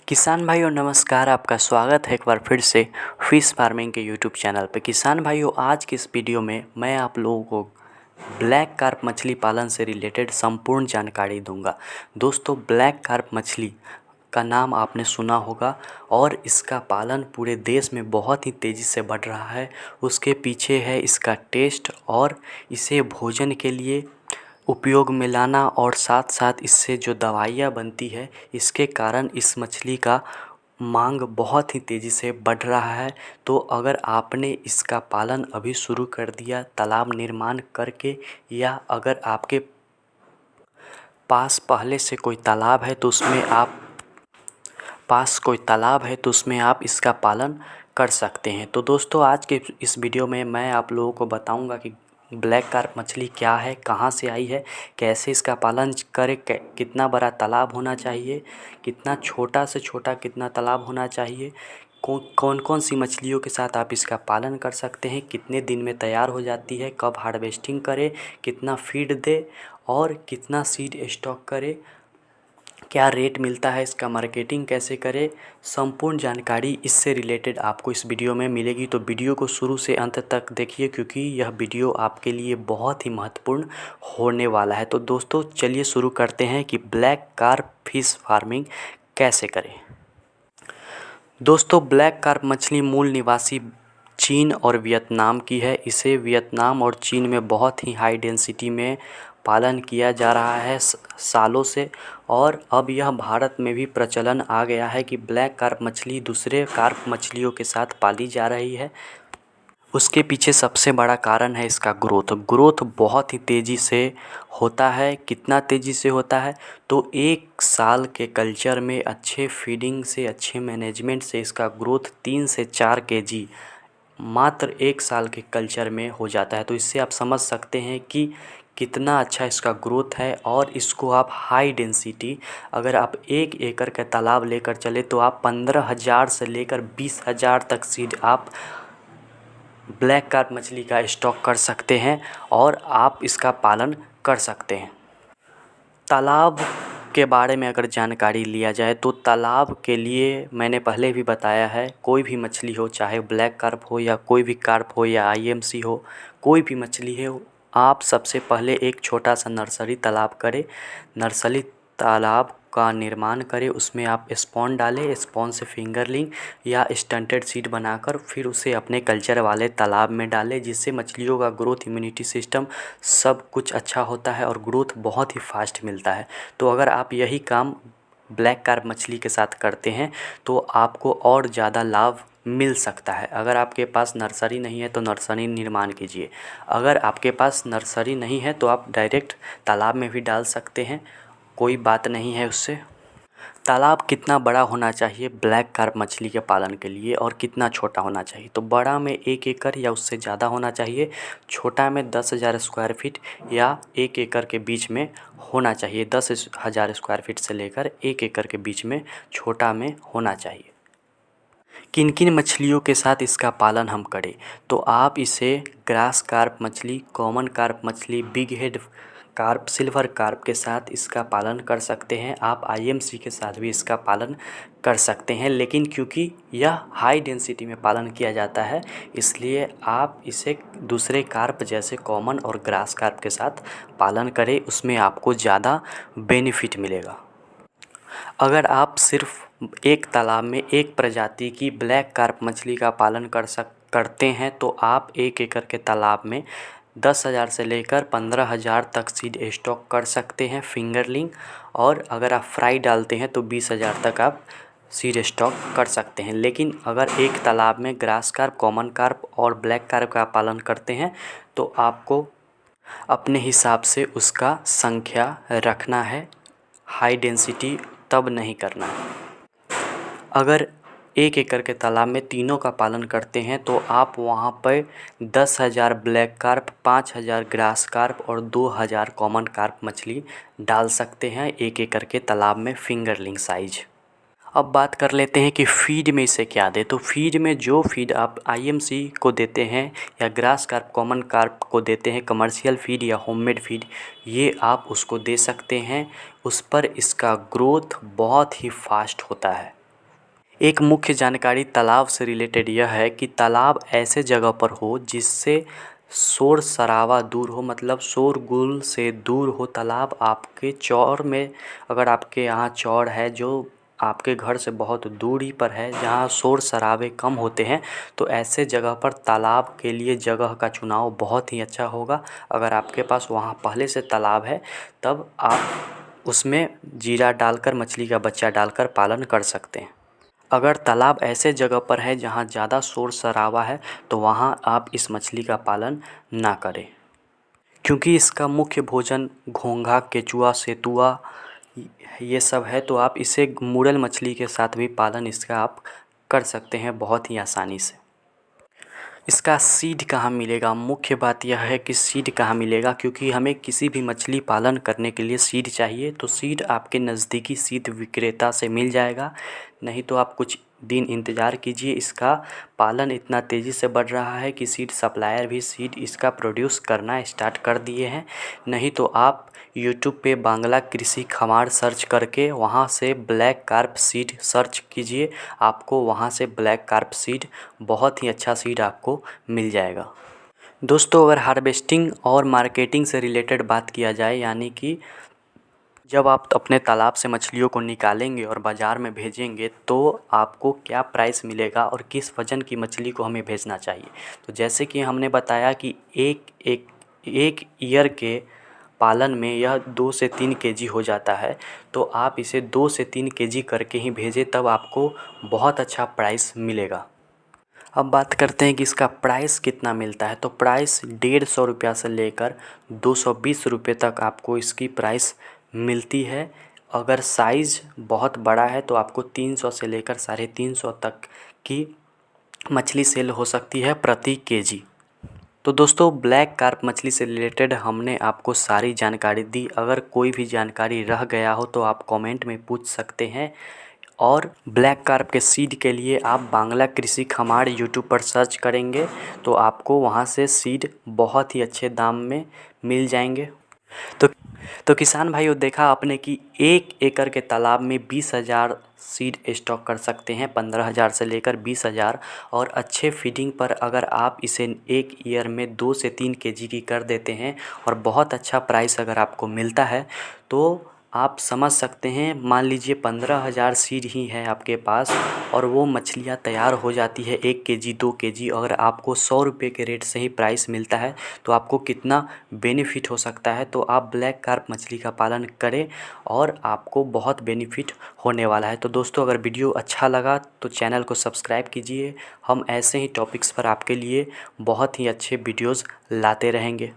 किसान भाइयों नमस्कार। आपका स्वागत है एक बार फिर से फिश फार्मिंग के यूट्यूब चैनल पे। किसान भाइयों आज की इस वीडियो में मैं आप लोगों को ब्लैक कार्प मछली पालन से रिलेटेड संपूर्ण जानकारी दूंगा। दोस्तों ब्लैक कार्प मछली का नाम आपने सुना होगा और इसका पालन पूरे देश में बहुत ही तेज़ी से बढ़ रहा है। उसके पीछे है इसका टेस्ट और इसे भोजन के लिए उपयोग में लाना और साथ साथ इससे जो दवाइयाँ बनती है इसके कारण इस मछली का मांग बहुत ही तेज़ी से बढ़ रहा है। तो अगर आपने इसका पालन अभी शुरू कर दिया तालाब निर्माण करके या अगर आपके पास पहले से कोई तालाब है तो उसमें आप इसका पालन कर सकते हैं। तो दोस्तों आज के इस वीडियो में मैं आप लोगों को बताऊंगा कि ब्लैक कार्प मछली क्या है, कहाँ से आई है, कैसे इसका पालन करें, कितना बड़ा तालाब होना चाहिए, कितना छोटा से छोटा कितना तालाब होना चाहिए, कौन कौन सी मछलियों के साथ आप इसका पालन कर सकते हैं, कितने दिन में तैयार हो जाती है, कब हार्वेस्टिंग करें, कितना फीड दे और कितना सीड स्टॉक करें, क्या रेट मिलता है, इसका मार्केटिंग कैसे करें, संपूर्ण जानकारी इससे रिलेटेड आपको इस वीडियो में मिलेगी। तो वीडियो को शुरू से अंत तक देखिए क्योंकि यह वीडियो आपके लिए बहुत ही महत्वपूर्ण होने वाला है। तो दोस्तों चलिए शुरू करते हैं कि ब्लैक कार्प फिश फार्मिंग कैसे करें। दोस्तों ब्लैक कार्प मछली मूल निवासी चीन और वियतनाम की है। इसे वियतनाम और चीन में बहुत ही हाई डेंसिटी में पालन किया जा रहा है सालों से और अब यह भारत में भी प्रचलन आ गया है कि ब्लैक कार्प मछली दूसरे कार्प मछलियों के साथ पाली जा रही है। उसके पीछे सबसे बड़ा कारण है इसका ग्रोथ बहुत ही तेज़ी से होता है। कितना तेज़ी से होता है तो 1 साल के कल्चर में अच्छे फीडिंग से अच्छे मैनेजमेंट से इसका ग्रोथ 3 से 4 केजी मात्र 1 साल के कल्चर में हो जाता है। तो इससे आप समझ सकते हैं कि कितना अच्छा इसका ग्रोथ है और इसको आप हाई डेंसिटी अगर आप 1 एकड़ का तालाब लेकर चले तो आप 15,000 से लेकर 20,000 तक सीड आप ब्लैक कार्प मछली का स्टॉक कर सकते हैं और आप इसका पालन कर सकते हैं। तालाब के बारे में अगर जानकारी लिया जाए तो तालाब के लिए मैंने पहले भी बताया है, कोई भी मछली हो चाहे ब्लैक कार्प हो या कोई भी कार्प हो या आईएमसी हो, कोई भी मछली है, आप सबसे पहले एक छोटा सा नर्सरी तालाब करें। नर्सरी तालाब का निर्माण करें, उसमें आप स्पॉन डालें, स्पॉन से फिंगरलिंग या स्टंटेड सीड बनाकर फिर उसे अपने कल्चर वाले तालाब में डालें, जिससे मछलियों का ग्रोथ इम्यूनिटी सिस्टम सब कुछ अच्छा होता है और ग्रोथ बहुत ही फास्ट मिलता है। तो अगर आप यही काम ब्लैक कार्प मछली के साथ करते हैं तो आपको और ज़्यादा लाभ मिल सकता है। अगर आपके पास नर्सरी नहीं है तो नर्सरी निर्माण कीजिए। अगर आपके पास नर्सरी नहीं है तो आप डायरेक्ट तालाब में भी डाल सकते हैं, कोई बात नहीं है उससे। तालाब कितना बड़ा होना चाहिए ब्लैक कार्प मछली के पालन के लिए और कितना छोटा होना चाहिए तो बड़ा में 1 एकड़ या उससे ज़्यादा होना चाहिए, छोटा में 10,000 स्क्वायर फीट या 1 एकड़ के बीच में होना चाहिए। 10,000 स्क्वायर फीट से लेकर 1 एकड़ के बीच में छोटा में होना चाहिए। किन किन मछलियों के साथ इसका पालन हम करें तो आप इसे ग्रास कार्प मछली, कॉमन कार्प मछली, big head carp, silver carp के साथ इसका पालन कर सकते हैं। आप आईएमसी के साथ भी इसका पालन कर सकते हैं, लेकिन क्योंकि यह हाई डेंसिटी में पालन किया जाता है इसलिए आप इसे दूसरे कार्प जैसे कॉमन और ग्रास कार्प के साथ पालन करें, उसमें आपको ज़्यादा बेनिफिट मिलेगा। अगर आप सिर्फ एक तालाब में एक प्रजाति की ब्लैक कार्प मछली का पालन करते हैं तो आप 1 एकड़ के तालाब में 10,000 से लेकर 15,000 तक सीड स्टॉक कर सकते हैं फिंगरलिंग, और अगर आप फ्राई डालते हैं तो 20,000 तक आप सीड स्टॉक कर सकते हैं। लेकिन अगर एक तालाब में ग्रास कार्प, कॉमन कार्प और ब्लैक कार्प का पालन करते हैं तो आपको अपने हिसाब से उसका संख्या रखना है, हाई डेंसिटी तब नहीं करना है। अगर 1 एकड़ के तालाब में तीनों का पालन करते हैं तो आप वहाँ पर 10,000 ब्लैक कार्प, 5,000 ग्रास कार्प और 2,000 कॉमन कार्प मछली डाल सकते हैं 1 एकड़ के तालाब में फिंगरलिंग साइज। अब बात कर लेते हैं कि फ़ीड में इसे क्या दें। तो फ़ीड में जो फ़ीड आप आईएमसी को देते हैं या ग्रास कार्प, कॉमन कार्प को देते हैं, कमर्शियल फ़ीड या होममेड फ़ीड, ये आप उसको दे सकते हैं। उस पर इसका ग्रोथ बहुत ही फास्ट होता है। एक मुख्य जानकारी तालाब से रिलेटेड यह है कि तालाब ऐसे जगह पर हो जिससे शोर शराबा दूर हो, मतलब शोरगुल से दूर हो। तालाब आपके चौर में, अगर आपके यहाँ चौर है जो आपके घर से बहुत दूरी पर है, जहाँ शोर शराबे कम होते हैं, तो ऐसे जगह पर तालाब के लिए जगह का चुनाव बहुत ही अच्छा होगा। अगर आपके पास वहाँ पहले से तालाब है तब आप उसमें जीरा डालकर, मछली का बच्चा डालकर पालन कर सकते हैं। अगर तालाब ऐसे जगह पर है जहाँ ज़्यादा शोर शराबा है तो वहाँ आप इस मछली का पालन ना करें, क्योंकि इसका मुख्य भोजन घोंघा, केचुआ, सेतुआ ये सब है। तो आप इसे मुरल मछली के साथ भी पालन इसका आप कर सकते हैं बहुत ही आसानी से। इसका सीड कहाँ मिलेगा? मुख्य बात यह है कि सीड कहाँ मिलेगा, क्योंकि हमें किसी भी मछली पालन करने के लिए सीड चाहिए। तो सीड आपके नज़दीकी सीड विक्रेता से मिल जाएगा, नहीं तो आप कुछ दिन इंतज़ार कीजिए। इसका पालन इतना तेज़ी से बढ़ रहा है कि सीड सप्लायर भी सीड इसका प्रोड्यूस करना स्टार्ट कर दिए हैं। नहीं तो आप यूट्यूब पे बांग्ला कृषि खमार सर्च करके वहाँ से ब्लैक कार्प सीड सर्च कीजिए, आपको वहाँ से ब्लैक कार्प सीड, बहुत ही अच्छा सीड आपको मिल जाएगा। दोस्तों, अगर हार्वेस्टिंग और मार्केटिंग से रिलेटेड बात किया जाए, यानी कि जब आप अपने तालाब से मछलियों को निकालेंगे और बाज़ार में भेजेंगे तो आपको क्या प्राइस मिलेगा और किस वज़न की मछली को हमें भेजना चाहिए। तो जैसे कि हमने बताया कि एक ईयर के पालन में यह 2 से 3 केजी हो जाता है, तो आप इसे 2 से 3 केजी करके ही भेजें, तब आपको बहुत अच्छा प्राइस मिलेगा। अब बात करते हैं कि इसका प्राइस कितना मिलता है। तो प्राइस 150 रुपया से लेकर 220 रुपये तक आपको इसकी प्राइस मिलती है। अगर साइज़ बहुत बड़ा है तो आपको 300 से लेकर 350 तक की मछली सेल हो सकती है प्रति केजी। तो दोस्तों, ब्लैक कार्प मछली से रिलेटेड हमने आपको सारी जानकारी दी। अगर कोई भी जानकारी रह गया हो तो आप कमेंट में पूछ सकते हैं। और ब्लैक कार्प के सीड के लिए आप बांग्ला कृषि खमार यूट्यूब पर सर्च करेंगे तो आपको वहां से सीड बहुत ही अच्छे दाम में मिल जाएंगे। तो किसान भाइयों, देखा आपने कि 1 एकड़ के तालाब में 20,000 सीड स्टॉक कर सकते हैं, 15,000 से लेकर 20,000। और अच्छे फीडिंग पर अगर आप इसे एक ईयर में 2 से 3 केजी की कर देते हैं और बहुत अच्छा प्राइस अगर आपको मिलता है तो आप समझ सकते हैं, मान लीजिए 15,000 सीड ही है आपके पास और वो मछलियाँ तैयार हो जाती है 1 केजी 2 केजी, अगर आपको 100 रुपये के रेट से ही प्राइस मिलता है तो आपको कितना बेनिफिट हो सकता है। तो आप ब्लैक कार्प मछली का पालन करें और आपको बहुत बेनिफिट होने वाला है। तो दोस्तों, अगर वीडियो अच्छा लगा तो चैनल को सब्सक्राइब कीजिए। हम ऐसे ही टॉपिक्स पर आपके लिए बहुत ही अच्छे वीडियोज़ लाते रहेंगे।